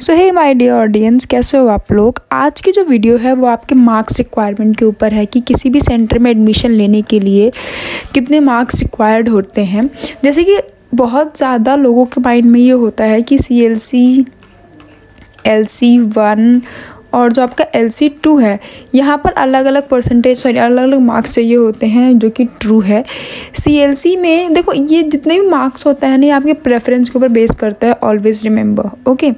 So hey my dear audience, कैसे हो आप लोग। आज की जो वीडियो है वो आपके मार्क्स रिक्वायरमेंट के ऊपर है कि किसी भी सेंटर में एडमिशन लेने के लिए कितने मार्क्स रिक्वायर्ड होते हैं। जैसे कि बहुत ज़्यादा लोगों के माइंड में ये होता है कि CLC LC1 और जो आपका LC2 है, यहाँ पर अलग अलग परसेंटेज अलग अलग मार्क्स चाहिए होते हैं, जो कि ट्रू है। CLC में देखो, ये जितने भी मार्क्स होता है ना, ये आपके प्रेफरेंस के ऊपर बेस करता है। Always remember, okay.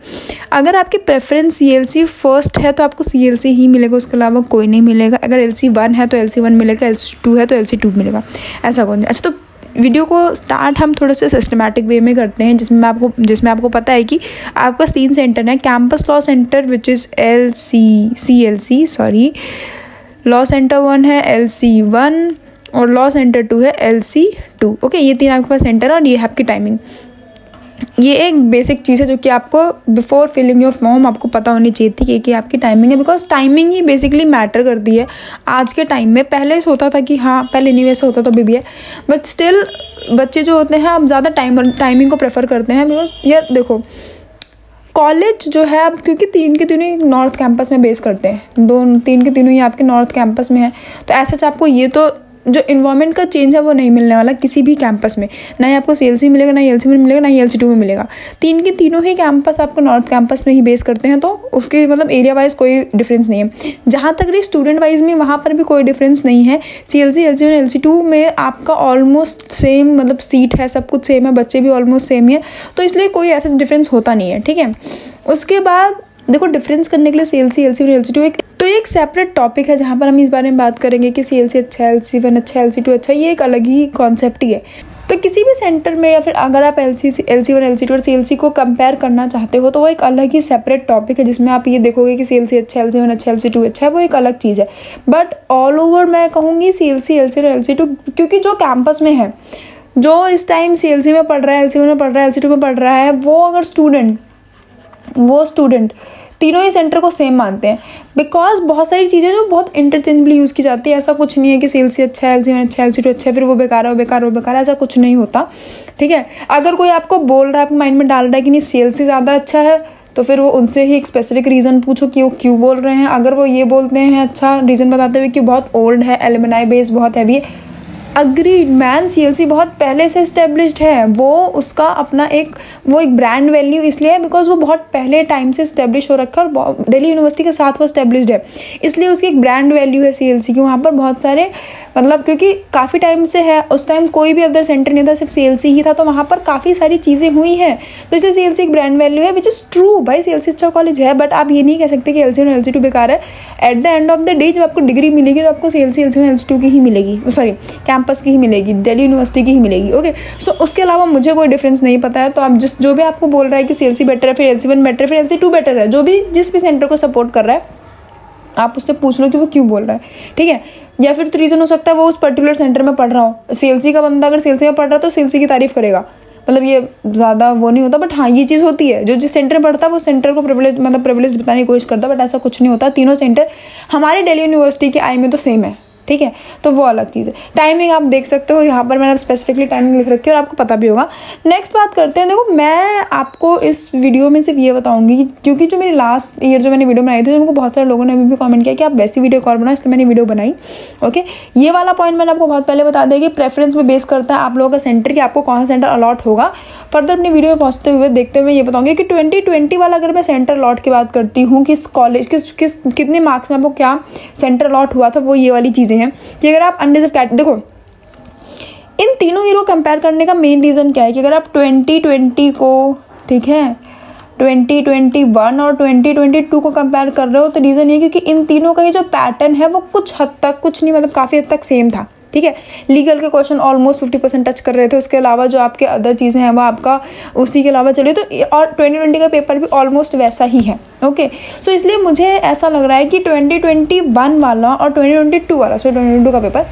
अगर आपकी प्रेफरेंस CLC फर्स्ट है तो आपको CLC ही मिलेगा, उसके अलावा कोई नहीं मिलेगा। अगर LC1 है तो LC1 मिलेगा, LC2 है तो LC2 मिलेगा, ऐसा कौन। अच्छा, तो वीडियो को स्टार्ट हम थोड़े से सिस्टमैटिक वे में करते हैं, जिसमें आपको पता है कि आपका 3 सेंटर है। Campus law centre which is CLC law centre 1 है LC1 और लॉ सेंटर 2 है LC2। ओके, ये 3 आपके पास सेंटर है और ये है आपकी टाइमिंग। ये एक बेसिक चीज़ है जो कि आपको बिफोर फिलिंग योर फॉर्म आपको पता होनी चाहिए थी कि आपकी टाइमिंग है, because timing he basically matter करती है आज के टाइम में। पहले होता था कि हाँ, पहले नहीं वैसे होता तो अभी भी है, बट स्टिल बच्चे जो होते हैं अब ज़्यादा टाइमिंग को प्रेफर करते हैं। बिकॉज यार देखो, कॉलेज जो है अब क्योंकि 3 के तीनों ही नॉर्थ कैंपस में बेस करते हैं, 3 के तीनों ही आपके नॉर्थ कैंपस में है, तो ऐसा आपको ये तो जो इन्वायरमेंट का चेंज है वो नहीं मिलने वाला किसी भी कैंपस में। ना ही आपको CLC मिलेगा, ना ही LC में मिलेगा, ना ही LC2 में मिलेगा। 3 के तीनों ही कैंपस आपको नॉर्थ कैंपस में ही बेस करते हैं, तो उसके मतलब एरिया वाइज कोई डिफरेंस नहीं है। जहाँ तक रही स्टूडेंट वाइज में, वहाँ पर भी कोई डिफरेंस नहीं है। CLC LC1 LC2 में आपका ऑलमोस्ट सेम मतलब सीट है, सब कुछ सेम है, बच्चे भी ऑलमोस्ट सेम ही है, तो इसलिए कोई ऐसा डिफरेंस होता नहीं है। ठीक है, उसके बाद देखो, डिफरेंस करने के लिए CLC LC1 LC2 एक सेपरेट टॉपिक है, जहाँ पर हम इस बारे में बात करेंगे कि CLC अच्छा है, LC1 अच्छा है, LC2 अच्छा है। ये एक अलग ही कॉन्सेप्ट ही है। तो किसी भी सेंटर में या फिर अगर आप LC1 LC2 और CLC को कंपेयर करना चाहते हो तो वो एक अलग ही सेपरेट टॉपिक है, जिसमें आप ये देखोगे कि CLC अच्छा है, LC1 अच्छा है, LC2 अच्छा है, वो एक अलग चीज़ है। बट ऑल ओवर मैं कहूँगी CLC LC1 और LC2, क्योंकि जो कैंपस में है, जो इस टाइम CLC में पढ़ रहा है, LC1 में पढ़ रहा है, LC2 में पढ़ रहा है, वो अगर स्टूडेंट तीनों ही सेंटर को सेम मानते हैं। बिकॉज बहुत सारी चीज़ें जो बहुत इंटरचेंजबली यूज़ की जाती है। ऐसा कुछ नहीं है कि CLC अच्छा है, LC1 अच्छा है, LC2 अच्छा है, फिर वो बेकार है, वो बेकार है, ऐसा कुछ नहीं होता। ठीक है, अगर कोई आपको बोल रहा है, आपके माइंड में डाल रहा है कि नहीं CLC ज़्यादा अच्छा है, तो फिर वो उनसे ही एक स्पेसिफिक रीज़न पूछो कि वो क्यों बोल रहे हैं। अगर वो ये बोलते हैं अच्छा रीज़न बताते हुए कि बहुत ओल्ड है, एलुमनाई बेस बहुत हैवी है, अग्रीड मैन, CLC बहुत पहले से इस्टेब्लिश्ड है। वो उसका अपना एक ब्रांड वैल्यू इसलिए है बिकॉज वो बहुत पहले टाइम से इस्टेब्लिश हो रखा है और दिल्ली यूनिवर्सिटी के साथ वो इस्टेब्लिश्ड है, इसलिए उसकी एक ब्रांड वैल्यू है CLC की। वहाँ पर बहुत सारे मतलब क्योंकि काफ़ी टाइम से है, उस टाइम कोई भी अदर सेंटर नहीं था, सिर्फ CLC ही था, तो वहाँ पर काफ़ी सारी चीज़ें हुई हैं, तो इसलिए CLC एक ब्रांड वैल्यू है, विच इज़ ट्रू। भाई CLC अच्छा कॉलेज है, बट आप ये नहीं कह सकते कि LC1 और LC2 बेकार है। At the end of the day जब आपको डिग्री मिलेगी तो आपको CLC LC1 LC2 की ही मिलेगी, सॉरी कैंपस की ही मिलेगी, दिल्ली यूनिवर्सिटी की ही मिलेगी। ओके, सो उसके अलावा मुझे कोई डिफरेंस नहीं पता है। तो आप जो भी आपको बोल रहा है कि CLC बेटर है, फिर LC1 बेटर है, फिर LC2 बेटर है, जिस भी सेंटर को सपोर्ट कर रहा है, आप उससे पूछ लो कि वो क्यों बोल रहा है। ठीक है, या फिर तो रीज़न हो सकता है वो उस पर्टिकुलर सेंटर में पढ़ रहा हो। CLC का बंदा अगर CLC में पढ़ रहा है तो CLC की तारीफ करेगा, मतलब ये ज़्यादा वो नहीं होता, बट हाँ ये चीज़ होती है। जो जिस सेंटर में पढ़ता है वो सेंटर को प्रिविलेज बताने की कोशिश करता है, बट ऐसा कुछ नहीं होता। तीनों सेंटर हमारी दिल्ली यूनिवर्सिटी के आई में तो सेम है। ठीक है, तो वो अलग चीज़ है। टाइमिंग आप देख सकते हो, यहाँ पर मैंने स्पेसिफिकली टाइमिंग लिख रखी है और आपको पता भी होगा। नेक्स्ट बात करते हैं। देखो, मैं आपको इस वीडियो में सिर्फ ये बताऊंगी क्योंकि जो मेरी लास्ट ईयर जो मैंने वीडियो बनाई थी, उनको बहुत सारे लोगों ने अभी भी कमेंट किया कि आप वैसी वीडियो और बनाओ, इसलिए मैंने वीडियो बनाई। ओके, ये वाला पॉइंट मैंने आपको बहुत पहले बता दिया कि प्रेफरेंस में बेस करता है आप लोगों का सेंटर, कि आपको कौन सा सेंटर अलॉट होगा। फर्दर अपनी वीडियो में पहुँचते हुए देखते हुए ये बताऊँगी कि 2020 वाला अगर मैं सेंटर अलॉट की बात करती हूँ, किस कॉलेज कितने मार्क्स में आपको क्या सेंटर अलॉट हुआ था, वो ये वाली चीज़ें हैं कि अगर आप अनरिजर्व कैट, देखो इन तीनों ईयर को कंपेयर करने का मेन रीज़न क्या है कि अगर आप 2020 को, ठीक है, 2021 और 2022 को कंपेयर कर रहे हो, तो रीज़न ये क्योंकि इन तीनों का ये जो पैटर्न है वो कुछ हद तक, कुछ नहीं मतलब काफ़ी हद तक सेम था। ठीक है, लीगल के क्वेश्चन ऑलमोस्ट 50% टच कर रहे थे, उसके अलावा जो आपके अदर चीज़ें हैं वो आपका उसी के अलावा चले, तो और 2020 का पेपर भी ऑलमोस्ट वैसा ही है। ओके, सो इसलिए मुझे ऐसा लग रहा है कि 2021 वाला और 2022 वाला, सो 2022 का पेपर,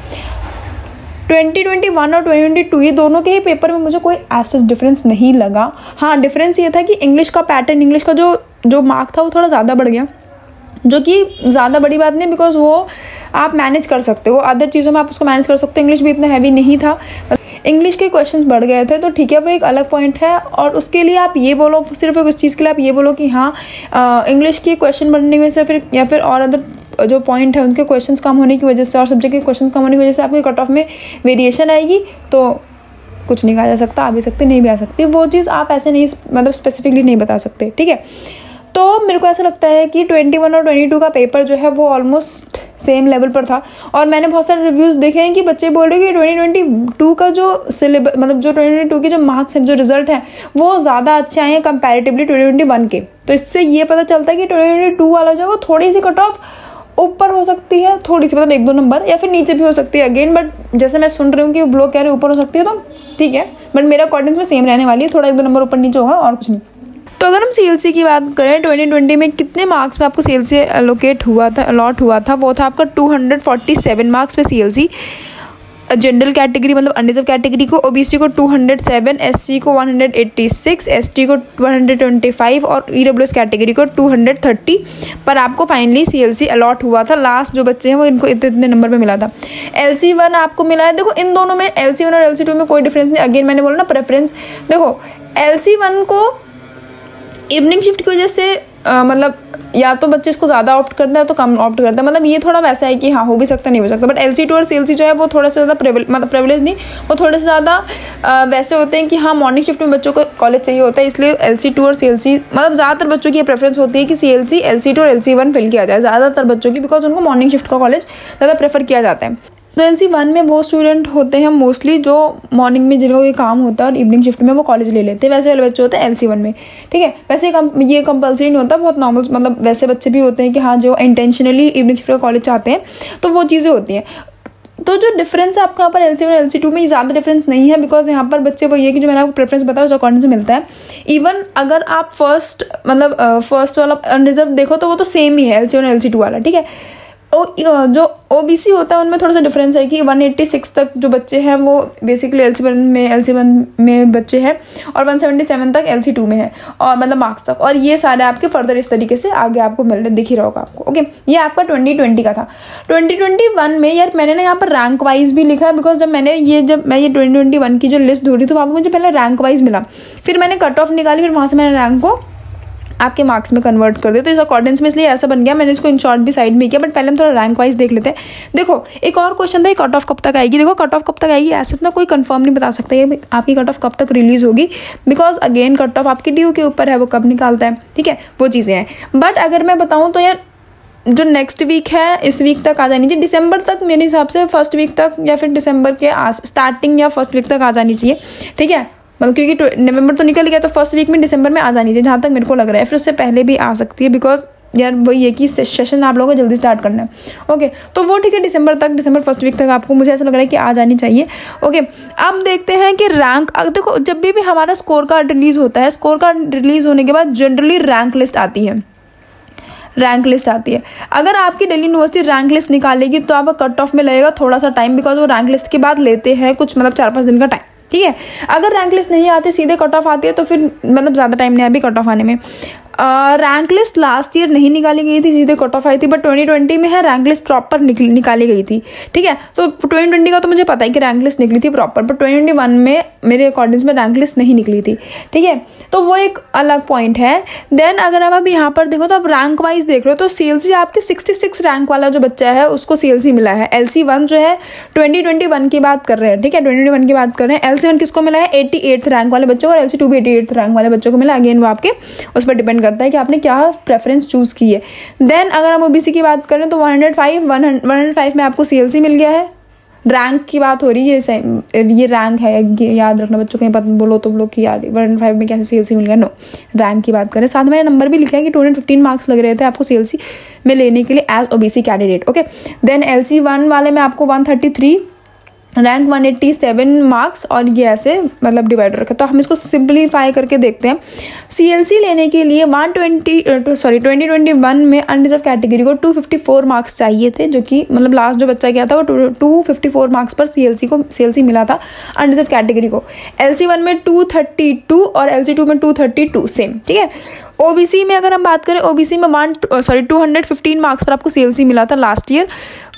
2021 और 2022 ये दोनों के ही पेपर में मुझे कोई ऐसा डिफरेंस नहीं लगा। हाँ, डिफरेंस ये था कि इंग्लिश का पैटर्न, इंग्लिश का जो मार्क था वो थोड़ा ज़्यादा बढ़ गया, जो कि ज़्यादा बड़ी बात नहीं, बिकॉज वो आप मैनेज कर सकते हो, अदर चीज़ों में आप उसको मैनेज कर सकते हो। इंग्लिश भी इतना हैवी नहीं था, इंग्लिश के क्वेश्चंस बढ़ गए थे, तो ठीक है वो एक अलग पॉइंट है। और उसके लिए आप ये बोलो, सिर्फ उस चीज़ के लिए आप ये बोलो कि हाँ इंग्लिश के क्वेश्चन बढ़ने में से फिर या फिर और अदर जो पॉइंट है उनके क्वेश्चंस कम होने की वजह से और सब्जेक्ट के क्वेश्चन कम होने की वजह से आपके कट ऑफ में वेरिएशन आएगी, तो कुछ नहीं कहा जा सकता, आ भी सकते नहीं भी आ सकती। वो चीज़ आप ऐसे नहीं मतलब स्पेसिफिकली नहीं बता सकते, ठीक है। तो मेरे को ऐसा लगता है कि 21 और 22 का पेपर जो है वो ऑलमोस्ट सेम लेवल पर था। और मैंने बहुत सारे रिव्यूज़ देखे हैं कि बच्चे बोल रहे हैं कि 2022 का जो सिलेबस मतलब जो 2022 के जो मार्क्स हैं, जो रिजल्ट हैं, वो ज़्यादा अच्छे आए हैं कंपैरेटिवली 2021 के। तो इससे ये पता चलता है कि 2022 वाला जो है वो थोड़ी सी कट ऑफ ऊपर हो सकती है, थोड़ी सी मतलब 1-2 नंबर, या फिर नीचे भी हो सकती है अगेन। बट जैसे मैं सुन रही हूँ कि लोग कह रहे ऊपर हो सकती है, तो ठीक है, बट मेरा अकॉर्डिंग में सेम रहने वाली है, थोड़ा 1-2 नंबर ऊपर नीचे होगा और कुछ नहीं। तो अगर हम CLC की बात करें, 2020 में कितने मार्क्स में आपको CLC अलॉट हुआ था, वो था आपका 247 मार्क्स पे CLC। जनरल कैटेगरी मतलब अनरिजर्व कैटेगरी को, OBC को 207, SC को 186, ST को 125 और EWS कैटेगरी को 230 पर आपको फाइनली CLC अलॉट हुआ था। लास्ट जो बच्चे हैं वो इनको इतने नंबर पे मिला था। LC1 आपको मिला है। देखो इन दोनों में LC1 और LC2 में कोई डिफरेंस नहीं। अगेन मैंने बोला ना प्रेफरेंस, देखो LC1 को इवनिंग शिफ्ट की वजह से मतलब या तो बच्चे इसको ज़्यादा ऑप्ट करते हैं तो कम ऑप्ट करते हैं, मतलब ये थोड़ा वैसा है कि हाँ हो भी सकता नहीं हो सकता। बट LC2 और CLC जो है वो थोड़ा सा ज़्यादा मतलब प्रिविलेज नहीं, वो थोड़े से ज़्यादा वैसे होते हैं कि हाँ मॉर्निंग शिफ्ट में बच्चों को कॉलेज चाहिए होता है, इसलिए LC2 और CLC मतलब ज़्यादातर बच्चों की ये प्रेफरेंस होती है कि CLC, LC2 और LC1 फिल किया जाए ज़्यादातर बच्चों की, बिकॉज उनको मॉर्निंग शिफ्ट का कॉलेज ज़्यादा प्रेफर किया जाता है। तो LC1 में वो स्टूडेंट होते हैं मोस्टली जो मॉर्निंग में जिनको ये काम होता है और इवनिंग शिफ्ट में वो कॉलेज ले लेते हैं, वैसे वाले बच्चे होते हैं LC1 में, ठीक है। वैसे ये कंपलसरी नहीं होता, बहुत नॉर्मल मतलब वैसे बच्चे भी होते हैं कि हाँ जो इंटेंशनली इवनिंग शिफ्ट का कॉलेज चाहते हैं, तो वो चीज़ें होती हैं। तो जो डिफरेंस है आपको यहाँ पर LC1 और LC2 में ज़्यादा डिफरेंस नहीं है, बिकॉज यहाँ पर बच्चे वही है कि जो मैंने आपको प्रेफरेंस बताया उस अकॉर्डिंग से मिलता है। इवन अगर आप फर्स्ट वाला अनरिजर्व देखो तो वो तो सेम ही है LC1 और LC2 वाला, ठीक है। जो OBC होता है उनमें थोड़ा सा डिफरेंस है कि 186 तक जो बच्चे हैं वो बेसिकली LC1 में बच्चे हैं और 177 तक LC2 में है, और मतलब मार्क्स तक, और ये सारे आपके फर्दर इस तरीके से आगे आपको मिलने दिख ही रहा होगा आपको, ओके। ये आपका 2020 का था। 2021 में यार मैंने ना यहाँ पर रैंक वाइज भी लिखा है, बिकॉज जब मैं ये 2021 की जो लिस्ट धो रही तो वहाँ पर मुझे पहले रैंक वाइज मिला, फिर मैंने कट ऑफ निकाली, फिर वहाँ से मैंने रैंक को आपके मार्क्स में कन्वर्ट कर दिया। तो इस अकॉर्डिंग्स में इसलिए ऐसा बन गया, मैंने इसको इन शॉर्ट भी साइड में किया। बट पहले हम थोड़ा रैंक वाइज देख लेते हैं। देखो एक और क्वेश्चन था, कट ऑफ कब तक आएगी। देखो कट ऑफ कब तक आएगी ऐसे ना कोई कंफर्म नहीं बता सकता ये आपकी कट ऑफ कब तक रिलीज होगी, बिकॉज अगेन कट ऑफ आपकी ड्यू के ऊपर है, वो कब निकालता है, ठीक है, वो चीज़ें हैं। बट अगर मैं बताऊँ तो यार जो नेक्स्ट वीक है इस वीक तक आ जानी चाहिए, दिसंबर तक मेरे हिसाब से, फर्स्ट वीक तक या फिर दिसंबर के स्टार्टिंग या फर्स्ट वीक तक आ जानी चाहिए, ठीक है। मतलब क्योंकि नवंबर तो निकल गया, तो फर्स्ट वीक में दिसंबर में आ जानी चाहिए जहाँ तक मेरे को लग रहा है। फिर उससे पहले भी आ सकती है, बिकॉज यार वही है कि सेशन आप लोगों को जल्दी स्टार्ट करना है, ओके। तो वो ठीक है, दिसंबर फर्स्ट वीक तक आपको मुझे ऐसा लग रहा है कि आ जानी चाहिए, ओके। अब देखते हैं कि रैंक, देखो जब भी हमारा स्कोर कार्ड रिलीज़ होता है, स्कोर कार्ड रिलीज़ होने के बाद जनरली रैंक लिस्ट आती है। अगर आपकी दिल्ली यूनिवर्सिटी रैंक लिस्ट निकालेगी तो आपका कट ऑफ में लगेगा थोड़ा सा टाइम, बिकॉज वो रैंक लिस्ट के बाद लेते हैं कुछ मतलब 4-5 दिन का टाइम, ठीक है। अगर रैंक लिस्ट नहीं आती सीधे कट ऑफ आती है तो फिर मतलब ज़्यादा टाइम नहीं आया कट ऑफ आने में। रैंक लिस्ट लास्ट ईयर नहीं निकाली गई थी, सीधे कट ऑफ आई थी, बट 2020 में है रैंक लिस्ट प्रॉपर निकाली गई थी, ठीक है। तो 2020 का तो मुझे पता है कि रैंक लिस्ट निकली थी प्रॉपर, बट 2021 में मेरे अकॉर्डिंग में रैंक लिस्ट नहीं निकली थी, ठीक है। तो वो एक अलग पॉइंट है। देन अगर आप अब यहाँ पर देखो तो अब रैंक वाइज देख रहे हो तो CLC आपके 66 रैंक वाला जो बच्चा है उसको CLC मिला है। LC1 जो है 2021 की बात कर रहे हैं, ठीक है, 2021 की बात कर रहे हैं। LC1 किसको मिला है, 88th रैंक वाले बच्चों को, और LC2 भी 88th रैंक वाले बच्चों को मिला। अगेन वो आपके उस पर डिपेंड करता है कि आपने क्या प्रेफरेंस चूज की है। देन अगर हम OBC की बात करें तो 105 में आपको CLC मिल गया है। रैंक की बात हो रही है, ये रैंक है, याद रखना बच्चों, कहीं पता बोलो तो लोग कि यार 105 में कैसे CLC मिल गया, नो, रैंक की बात करें। साथ में मैंने नंबर भी लिखा है कि 215 मार्क्स लग रहे थे आपको CLC में लेने के लिए as OBC candidate, okay. Then LC1 वाले में आपको 133 रैंक 187 मार्क्स, और ये ऐसे मतलब डिवाइडर रखा। तो हम इसको सिंपलीफाई करके देखते हैं। CLC लेने के लिए 2021 में अनरिजर्व कैटेगरी को 254 मार्क्स चाहिए थे, जो कि मतलब लास्ट जो बच्चा गया था वो 254 मार्क्स पर CLC मिला था अनरिजर्व कैटेगरी को। LC1 में 232 और LC2 में 232 सेम, ठीक है। ओबीसी में अगर हम बात करें, ओबीसी में 215 मार्क्स पर आपको सीएलसी मिला था लास्ट ईयर,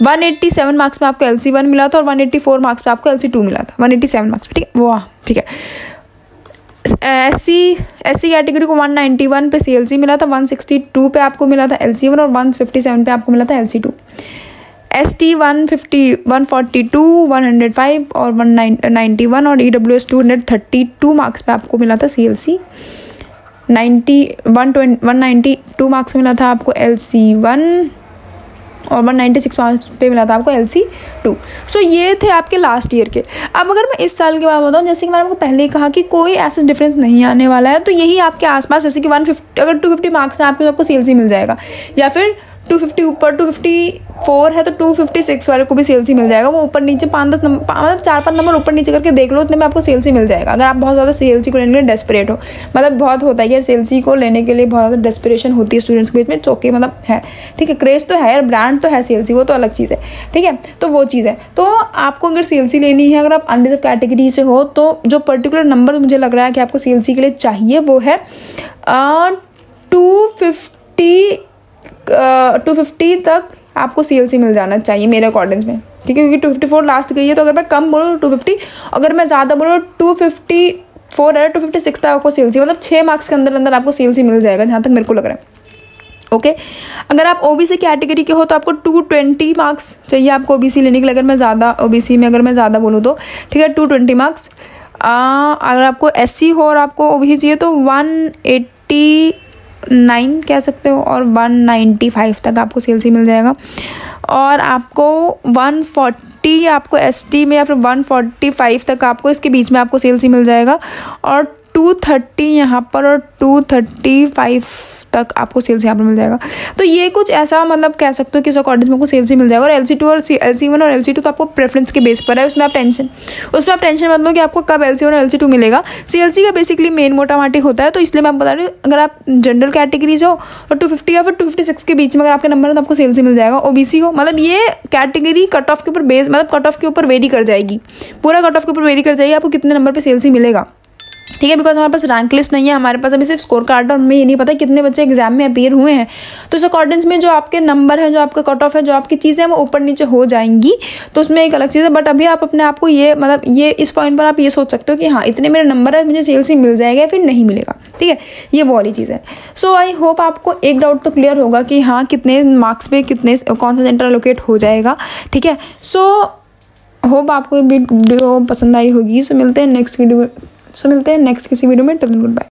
187 मार्क्स में आपको LC1 मिला था और 184 मार्क्स पे आपको LC2 मिला था, 187 मार्क्स पे, ठीक है, वाह, ठीक है। एससी कैटेगरी को 191 पे सीएलसी मिला था, 162 पे आपको मिला था LC1 और 157 पे आपको मिला था LC2। ST 150, 142, 105 और 191 और EWS 232 मार्क्स पे आपको मिला था CLC। 192 मार्क्स मिला था आपको LC1 और 196 मार्क्स पे मिला था आपको LC2। सो ये थे आपके लास्ट ईयर के। अब अगर मैं इस साल के बारे में बताऊँ, जैसे कि मैंने आपको पहले ही कहा कि कोई ऐसा डिफरेंस नहीं आने वाला है, तो यही आपके आसपास, जैसे कि 150 अगर 250 मार्क्स हैं आपके तो आपको CLC मिल जाएगा, या फिर 250 ऊपर 254 है तो 256 वाले को भी CLC मिल जाएगा। वो ऊपर नीचे 5-10 नंबर, मतलब 4-5 नंबर ऊपर नीचे करके देख लो, उतने में आपको CLC मिल जाएगा। अगर आप बहुत ज़्यादा CLC को लेने के लिए डेस्परेट हो, मतलब बहुत होता है यार CLC को लेने के लिए बहुत ज़्यादा डेस्परेशन होती है स्टूडेंट्स के बीच में, चौके मतलब है, ठीक है, क्रेज तो है यार, ब्रांड तो है CLC, वो तो अलग चीज़ है, ठीक है, तो वो चीज़ है। तो आपको अगर CLC लेनी है, अगर आप अनरिजर्व कैटेगरी से हो, तो जो पर्टिकुलर नंबर मुझे लग रहा है कि आपको CLC के लिए चाहिए वो है 250 तक आपको CLC मिल जाना चाहिए मेरे अकॉर्डिंग में, ठीक है, क्योंकि 254 लास्ट गई है। तो अगर मैं कम बोलूँ 250, अगर मैं ज़्यादा बोलूँ 254 है, 256 तक आपको CLC, मतलब 6 मार्क्स के अंदर अंदर आपको CLC मिल जाएगा, जहाँ तक मेरे को लग रहा है। ओके, अगर आप OBC कैटेगरी के हो तो आपको 220 मार्क्स चाहिए आपको OBC लेने के लिए। अगर मैं ज़्यादा OBC में अगर मैं ज़्यादा बोलूँ तो ठीक है 220 मार्क्स। अगर आपको SC हो और आपको OBC चाहिए तो 189 कह सकते हो, और 195 तक आपको CLC मिल जाएगा। और आपको 140 आपको ST में, या फिर 145 तक आपको, इसके बीच में आपको CLC मिल जाएगा। और 230 यहाँ पर और 235 तक आपको CLC यहाँ पर मिल जाएगा। तो ये कुछ ऐसा मतलब कह सकते हो कि इस अकॉर्डिंग में आपको CLC मिल जाएगा। और LC2 और LC1 और LC2 तो आपको प्रेफरेंस के बेस पर है, उसमें आप टेंशन मत लो कि आपको कब LC1 और LC2 मिलेगा। CLC का बेसिकली मेन मोटा माटी होता है, तो इसलिए मैं आपको बता रही हूँ, अगर आप जनरल कैटेगरीज हो और 250 या फिर 256 के बीच में अगर आपके नंबर है तो आपको CLC मिल जाएगा। OBC हो, मतलब ये कैटेगरी कट ऑफ के ऊपर बेस, मतलब कट ऑफ के ऊपर वेरी कर जाएगी, पूरा कट ऑफ के ऊपर वेरी कर जाएगी आपको कितने नंबर पर CLC मिलेगा, ठीक है, बिकॉज हमारे पास रैंक लिस्ट नहीं है, हमारे पास अभी सिर्फ स्कोर कार्ड, और हमें ये नहीं पता कितने बच्चे एग्जाम में अपीयर हुए हैं। तो इस अकॉर्डिंग्स में जो आपके नंबर है, जो आपका कट ऑफ है, जो आपकी चीज़ें हैं वो ऊपर नीचे हो जाएंगी, तो उसमें एक अलग चीज़ है। बट अभी आप अपने आप को ये मतलब ये इस पॉइंट पर आप ये सोच सकते हो कि हाँ इतने मेरे नंबर है, मुझे CLC मिल जाएगा या फिर नहीं मिलेगा, ठीक है, ये वो वाली चीज़ है। सो आई होप आपको एक डाउट तो क्लियर होगा कि हाँ कितने मार्क्स पे कितने कौन सा सेंटर एलोकेट हो जाएगा, ठीक है। सो होप आपको ये वीडियो पसंद आई होगी। सो मिलते हैं नेक्स्ट किसी वीडियो में। Till then good bye.